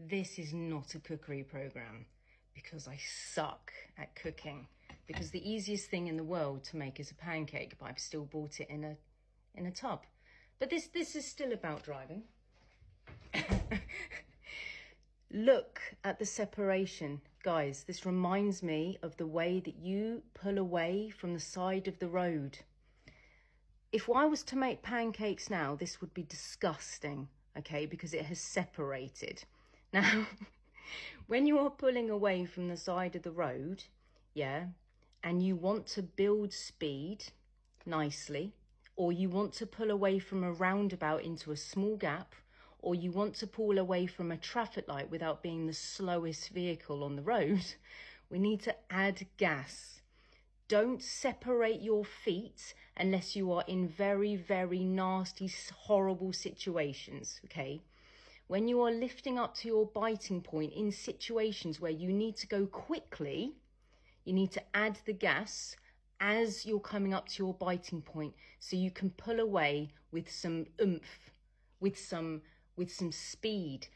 This is not a cookery program because I suck at cooking. Because the easiest thing in the world to make is a pancake, but I've still bought it in a tub. But this is still about driving. Look at the separation. Guys, this reminds me of the way that you pull away from the side of the road. If I was to make pancakes now, this would be disgusting, okay, because it has separated. Now, when you are pulling away from the side of the road, yeah, and you want to build speed nicely, or you want to pull away from a roundabout into a small gap, or you want to pull away from a traffic light without being the slowest vehicle on the road, we need to add gas. Don't separate your feet unless you are in very, very nasty, horrible situations, okay? When you are lifting up to your biting point in situations where you need to go quickly, you need to add the gas as you're coming up to your biting point so you can pull away with some oomph, with some speed.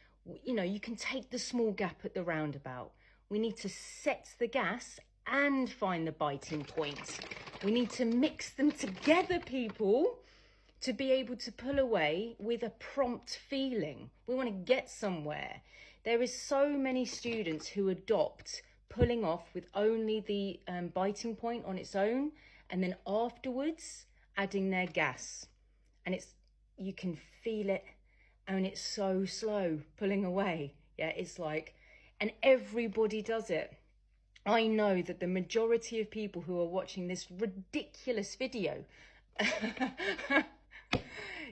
You know, you can take the small gap at the roundabout. We need to set the gas and find the biting point. We need to mix them together, people, to be able to pull away with a prompt feeling. We want to get somewhere. There is so many students who adopt pulling off with only the biting point on its own, and then afterwards adding their gas. And you can feel it, and it's so slow pulling away. Yeah, it's like, and everybody does it. I know that the majority of people who are watching this ridiculous video,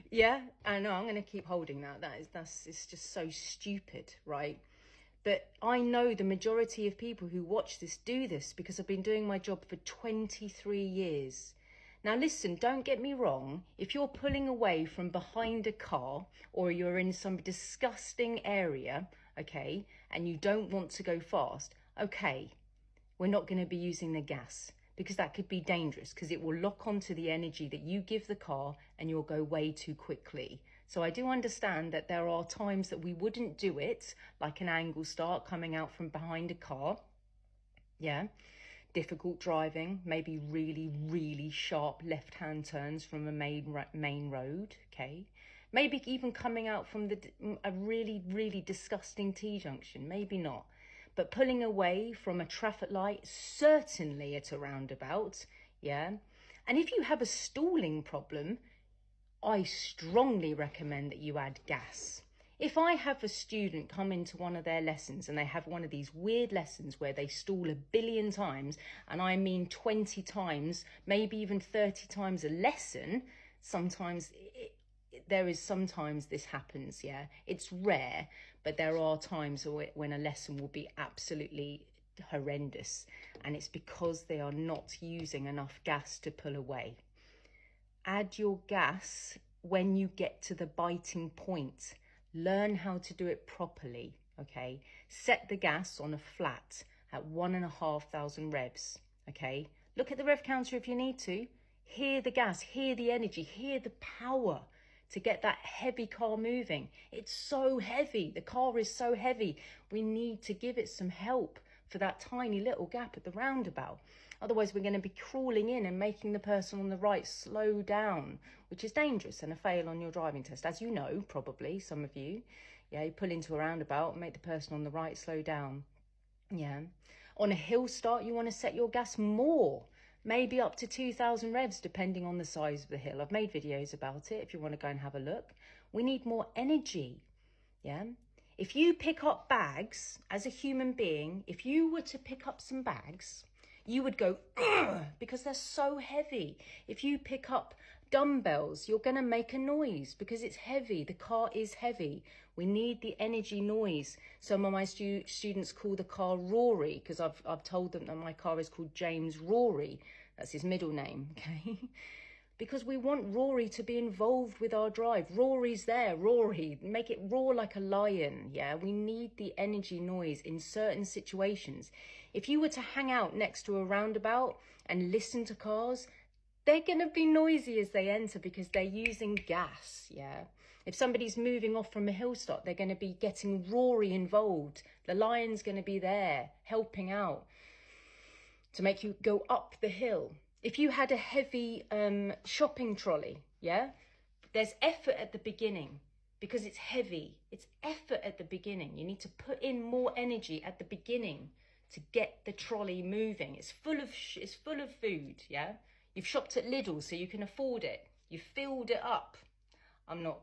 yeah, I know, I'm going to keep holding that. It's just so stupid, right? But I know the majority of people who watch this do this because I've been doing my job for 23 years. Now listen, don't get me wrong. If you're pulling away from behind a car or you're in some disgusting area, okay, and you don't want to go fast, okay, we're not going to be using the gas because that could be dangerous because it will lock onto the energy that you give the car and you'll go way too quickly. So I do understand that there are times that we wouldn't do it, like an angle start coming out from behind a car. Yeah. Difficult driving, maybe really, really sharp left-hand turns from a main road, okay? Maybe even coming out from a really, really disgusting T-junction, maybe not. But pulling away from a traffic light, certainly at a roundabout, yeah? And if you have a stalling problem, I strongly recommend that you add gas. If I have a student come into one of their lessons and they have one of these weird lessons where they stall 1 billion times, and I mean 20 times, maybe even 30 times a lesson, sometimes this happens, yeah. It's rare, but there are times when a lesson will be absolutely horrendous, and it's because they are not using enough gas to pull away. Add your gas when you get to the biting point. Learn how to do it properly, okay? Set the gas on a flat at 1,500 revs, okay? Look at the rev counter if you need to. Hear the gas, hear the energy, hear the power to get that heavy car moving. It's so heavy. The car is so heavy. We need to give it some help for that tiny little gap at the roundabout. Otherwise, we're going to be crawling in and making the person on the right slow down, which is dangerous and a fail on your driving test. As you know, probably, some of you, yeah, you pull into a roundabout and make the person on the right slow down. Yeah. On a hill start, you want to set your gas more, maybe up to 2,000 revs, depending on the size of the hill. I've made videos about it if you want to go and have a look. We need more energy. Yeah. If you pick up bags as a human being, if you were to pick up some bags, you would go, ugh, because they're so heavy. If you pick up dumbbells, you're going to make a noise because it's heavy. The car is heavy. We need the energy noise. Some of my students call the car Rory because I've told them that my car is called James Rory. That's his middle name, okay? Because we want Rory to be involved with our drive. Rory's there, Rory, make it roar like a lion, yeah? We need the energy noise in certain situations. If you were to hang out next to a roundabout and listen to cars, they're going to be noisy as they enter because they're using gas, yeah? If somebody's moving off from a hill start, they're going to be getting Rory involved. The lion's going to be there helping out to make you go up the hill. If you had a heavy shopping trolley, yeah, there's effort at the beginning because it's heavy. It's effort at the beginning. You need to put in more energy at the beginning to get the trolley moving. It's full of food, yeah. You've shopped at Lidl so you can afford it. You've filled it up. I'm not.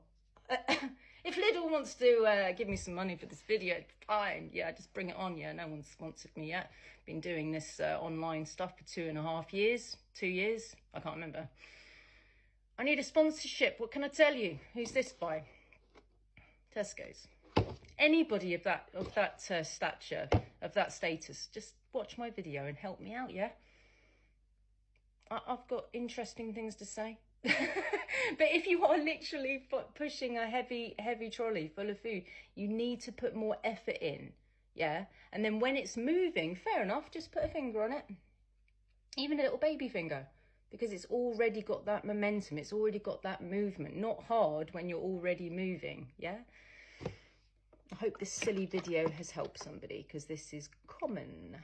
If Lidl wants to give me some money for this video, fine. Yeah, just bring it on. Yeah, no one's sponsored me yet. Been doing this online stuff for 2.5 years, 2 years. I can't remember. I need a sponsorship. What can I tell you? Who's this by? Tesco's. Anybody of that stature, of that status, just watch my video and help me out, yeah? I've got interesting things to say. But if you are literally pushing a heavy trolley full of food, you need to put more effort in, yeah? And then when it's moving, fair enough, just put a finger on it. Even a little baby finger, because it's already got that momentum. It's already got that movement. Not hard when you're already moving, yeah? I hope this silly video has helped somebody, because this is common.